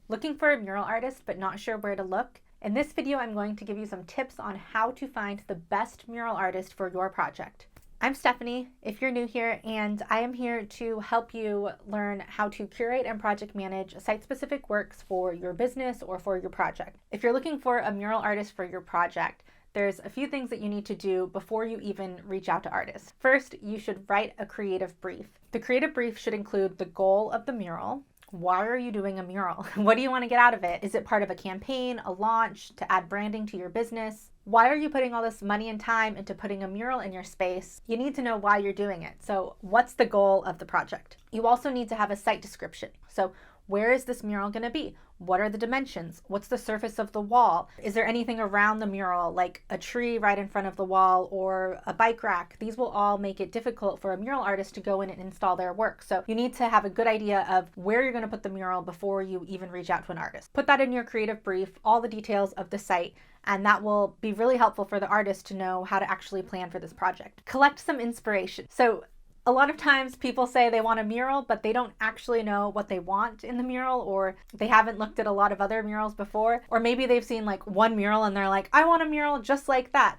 Looking for a mural artist but not sure where to look? In this video, I'm going to give you some tips on how to find the best mural artist for your project. I'm Stephanie, if you're new here, and I am here to help you learn how to curate and project manage site-specific works for your business or for your project. If you're looking for a mural artist for your project, there's a few things that you need to do before you even reach out to artists. First, you should write a creative brief. The creative brief should include the goal of the mural. Why are you doing a mural? What do you want to get out of it? Is it part of a campaign, a launch, to add branding to your business? Why are you putting all this money and time into putting a mural in your space? You need to know why you're doing it. So what's the goal of the project? You also need to have a site description. So where is this mural going to be? What are the dimensions? What's the surface of the wall? Is there anything around the mural, like a tree right in front of the wall or a bike rack? These will all make it difficult for a mural artist to go in and install their work. So you need to have a good idea of where you're going to put the mural before you even reach out to an artist. Put that in your creative brief, all the details of the site, and that will be really helpful for the artist to know how to actually plan for this project. Collect some inspiration. So a lot of times people say they want a mural, but they don't actually know what they want in the mural, or they haven't looked at a lot of other murals before, or maybe they've seen like one mural and they're like, I want a mural just like that.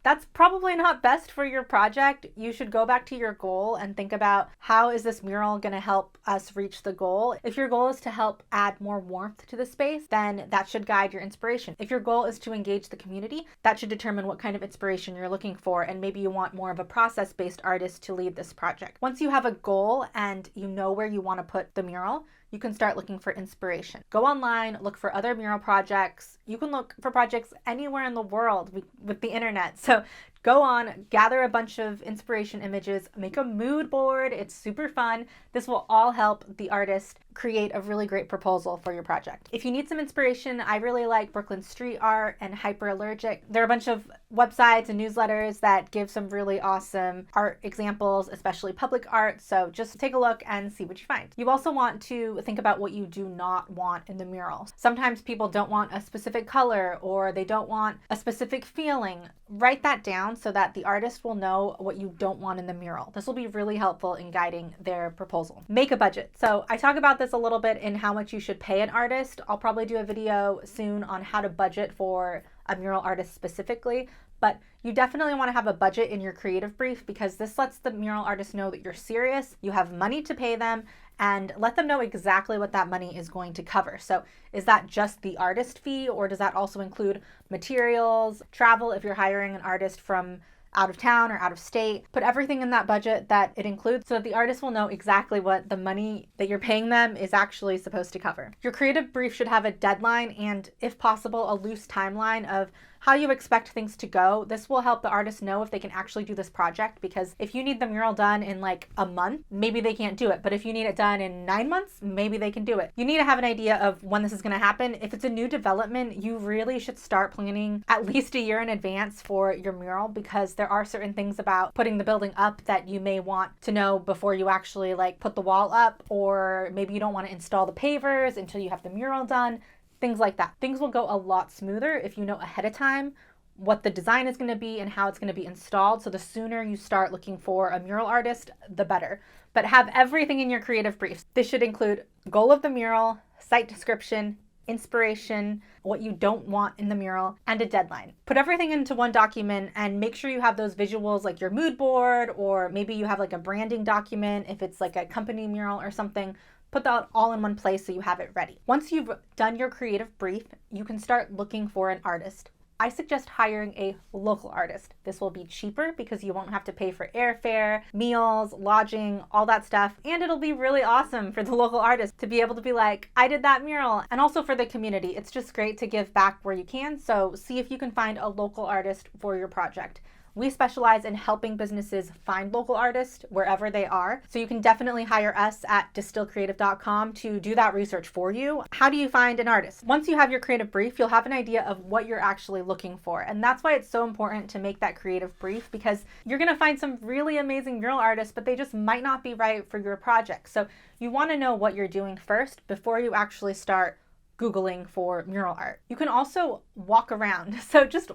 That's probably not best for your project. You should go back to your goal and think about, how is this mural going to help us reach the goal? If your goal is to help add more warmth to the space, then that should guide your inspiration. If your goal is to engage the community, that should determine what kind of inspiration you're looking for, and maybe you want more of a process-based artist to lead this project. Once you have a goal and you know where you want to put the mural, you can start looking for inspiration. Go online, look for other mural projects. You can look for projects anywhere in the world with the internet. So go on, gather a bunch of inspiration images, make a mood board. It's super fun. This will all help the artist create a really great proposal for your project. If you need some inspiration, I really like Brooklyn Street Art and Hyperallergic. There are a bunch of websites and newsletters that give some really awesome art examples, especially public art. So just take a look and see what you find. You also want to think about what you do not want in the mural. Sometimes people don't want a specific color, or they don't want a specific feeling. Write that down so that the artist will know what you don't want in the mural. This will be really helpful in guiding their proposal. Make a budget. So I talk about this a little bit in how much you should pay an artist. I'll probably do a video soon on how to budget for a mural artist specifically, but you definitely want to have a budget in your creative brief, because this lets the mural artist know that you're serious, you have money to pay them, and let them know exactly what that money is going to cover. So is that just the artist fee, or does that also include materials, travel if you're hiring an artist from out of town or out of state? Put everything in that budget that it includes so that the artist will know exactly what the money that you're paying them is actually supposed to cover. Your creative brief should have a deadline and, if possible, a loose timeline of how you expect things to go. This will help the artist know if they can actually do this project, because if you need the mural done in like a month, maybe they can't do it. But if you need it done in 9 months, maybe they can do it. You need to have an idea of when this is going to happen. If it's a new development, you really should start planning at least a year in advance for your mural, because there are certain things about putting the building up that you may want to know before you actually like put the wall up, or maybe you don't want to install the pavers until you have the mural done. Things like that. Things will go a lot smoother if you know ahead of time what the design is going to be and how it's going to be installed. So the sooner you start looking for a mural artist, the better. But have everything in your creative briefs. This should include goal of the mural, site description, inspiration, what you don't want in the mural, and a deadline. Put everything into one document and make sure you have those visuals, like your mood board, or maybe you have like a branding document if it's like a company mural or something. Put that all in one place so you have it ready. Once you've done your creative brief, you can start looking for an artist. I suggest hiring a local artist. This will be cheaper because you won't have to pay for airfare, meals, lodging, all that stuff. And it'll be really awesome for the local artist to be able to be like, I did that mural. And also for the community, it's just great to give back where you can. So see if you can find a local artist for your project. We specialize in helping businesses find local artists wherever they are. So you can definitely hire us at distillcreative.com to do that research for you. How do you find an artist? Once you have your creative brief, you'll have an idea of what you're actually looking for. And that's why it's so important to make that creative brief, because you're going to find some really amazing mural artists, but they just might not be right for your project. So you want to know what you're doing first before you actually start Googling for mural art. You can also walk around. So just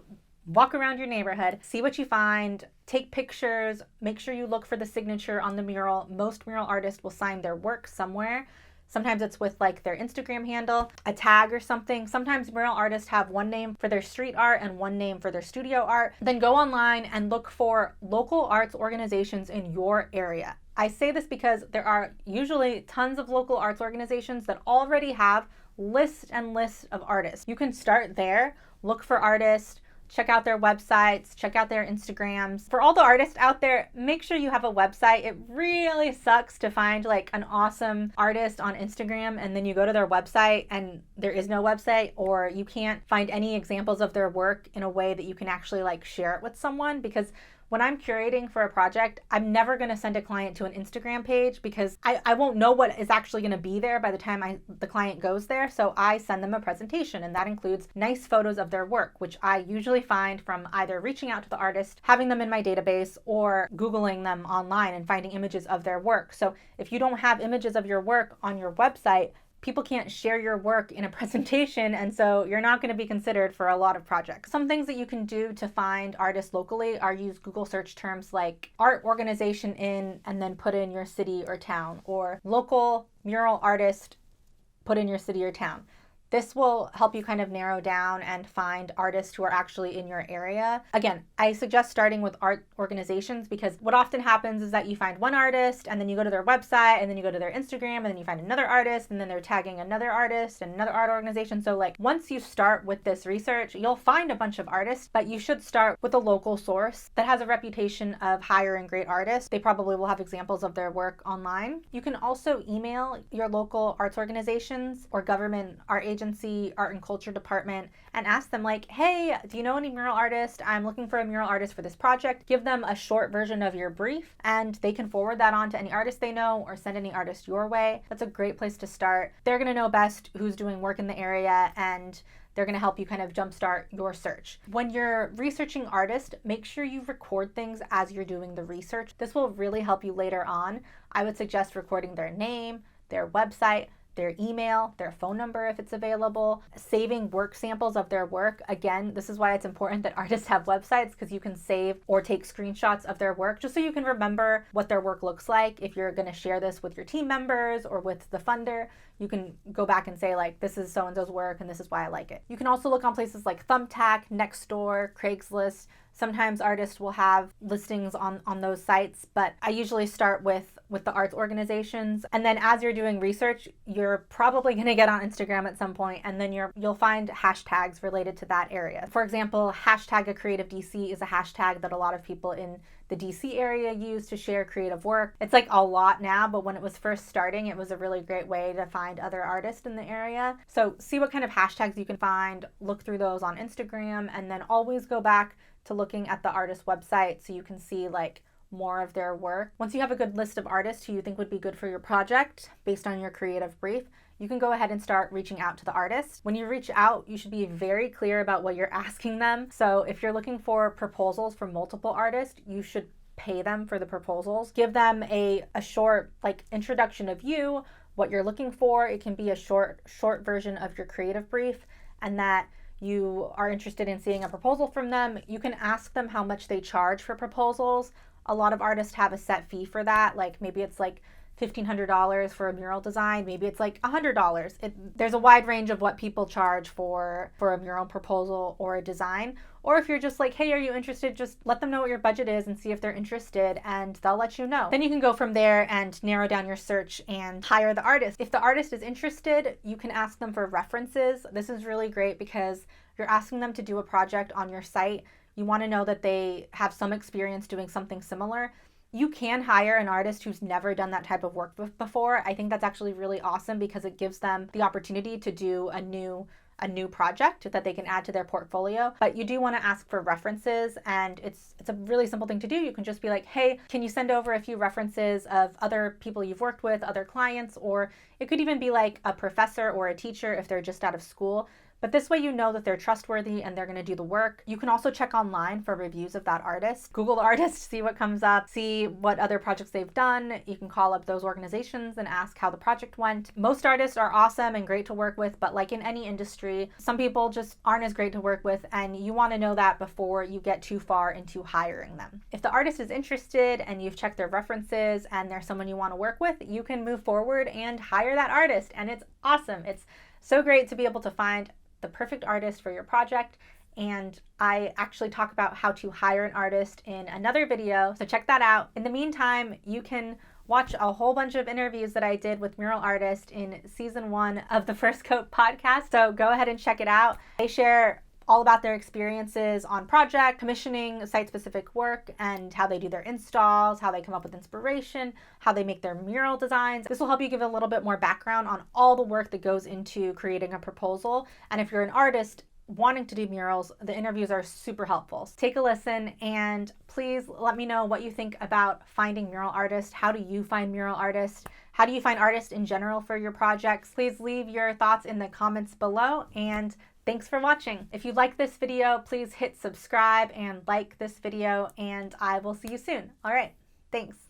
walk around your neighborhood, see what you find, take pictures, make sure you look for the signature on the mural. Most mural artists will sign their work somewhere. Sometimes it's with like their Instagram handle, a tag or something. Sometimes mural artists have one name for their street art and one name for their studio art. Then go online and look for local arts organizations in your area. I say this because there are usually tons of local arts organizations that already have lists and lists of artists. You can start there, look for artists, check out their websites, check out their Instagrams. For all the artists out there, make sure you have a website. It really sucks to find like an awesome artist on Instagram and then you go to their website and there is no website, or you can't find any examples of their work in a way that you can actually like share it with someone. Because when I'm curating for a project, I'm never going to send a client to an Instagram page because I won't know what is actually going to be there by the time the client goes there. So I send them a presentation, and that includes nice photos of their work, which I usually find from either reaching out to the artist, having them in my database, or Googling them online and finding images of their work. So if you don't have images of your work on your website, people can't share your work in a presentation, and so you're not going to be considered for a lot of projects. Some things that you can do to find artists locally are use Google search terms like art organization in, and then put in your city or town, or local mural artist, put in your city or town. This will help you kind of narrow down and find artists who are actually in your area. Again, I suggest starting with art organizations because what often happens is that you find one artist and then you go to their website and then you go to their Instagram and then you find another artist and then they're tagging another artist and another art organization. So like once you start with this research, you'll find a bunch of artists, but you should start with a local source that has a reputation of hiring great artists. They probably will have examples of their work online. You can also email your local arts organizations or government art agency, art and culture department, and ask them like, hey, do you know any mural artists? I'm looking for a mural artist for this project. Give them a short version of your brief and they can forward that on to any artist they know or send any artist your way. That's a great place to start. They're going to know best who's doing work in the area and they're going to help you kind of jumpstart your search. When you're researching artists, make sure you record things as you're doing the research. This will really help you later on. I would suggest recording their name, their website, their email, their phone number if it's available, saving work samples of their work. Again, this is why it's important that artists have websites, because you can save or take screenshots of their work just so you can remember what their work looks like. If you're going to share this with your team members or with the funder, you can go back and say like, this is so-and-so's work and this is why I like it. You can also look on places like Thumbtack, Nextdoor, Craigslist. Sometimes artists will have listings on those sites, but I usually start with the arts organizations. And then as you're doing research, you're probably going to get on Instagram at some point, and then you'll find hashtags related to that area. For example, hashtag a creative DC is a hashtag that a lot of people in the DC area use to share creative work. It's like a lot now, but when it was first starting, it was a really great way to find other artists in the area. So see what kind of hashtags you can find, look through those on Instagram, and then always go back to looking at the artist website so you can see like more of their work. Once you have a good list of artists who you think would be good for your project based on your creative brief, you can go ahead and start reaching out to the artists. When you reach out, you should be very clear about what you're asking them. So if you're looking for proposals from multiple artists, you should pay them for the proposals. Give them a short like introduction of you, what you're looking for. It can be a short version of your creative brief, and that you are interested in seeing a proposal from them. You can ask them how much they charge for proposals. A lot of artists have a set fee for that. Like maybe it's like $1,500 for a mural design. Maybe it's like $100. There's a wide range of what people charge for a mural proposal or a design. Or if you're just like, hey, are you interested? Just let them know what your budget is and see if they're interested, and they'll let you know. Then you can go from there and narrow down your search and hire the artist. If the artist is interested, you can ask them for references. This is really great because you're asking them to do a project on your site. You want to know that they have some experience doing something similar. You can hire an artist who's never done that type of work before. I think that's actually really awesome because it gives them the opportunity to do a new project that they can add to their portfolio. But you do want to ask for references, and it's a really simple thing to do. You can just be like, hey, can you send over a few references of other people you've worked with, other clients, or it could even be like a professor or a teacher if they're just out of school. But this way you know that they're trustworthy and they're going to do the work. You can also check online for reviews of that artist. Google the artist, see what comes up, see what other projects they've done. You can call up those organizations and ask how the project went. Most artists are awesome and great to work with, but like in any industry, some people just aren't as great to work with, and you want to know that before you get too far into hiring them. If the artist is interested and you've checked their references and they're someone you want to work with, you can move forward and hire that artist, and it's awesome. It's so great to be able to find the perfect artist for your project. And I actually talk about how to hire an artist in another video, so check that out. In the meantime, you can watch a whole bunch of interviews that I did with mural artists in season 1 of the First Coat podcast, so go ahead and check it out. They share all about their experiences on project, commissioning site-specific work, and how they do their installs, how they come up with inspiration, how they make their mural designs. This will help you give a little bit more background on all the work that goes into creating a proposal. And if you're an artist wanting to do murals, the interviews are super helpful. So take a listen, and please let me know what you think about finding mural artists. How do you find mural artists? How do you find artists in general for your projects? Please leave your thoughts in the comments below, and thanks for watching. If you like this video, please hit subscribe and like this video, and I will see you soon. All right, thanks.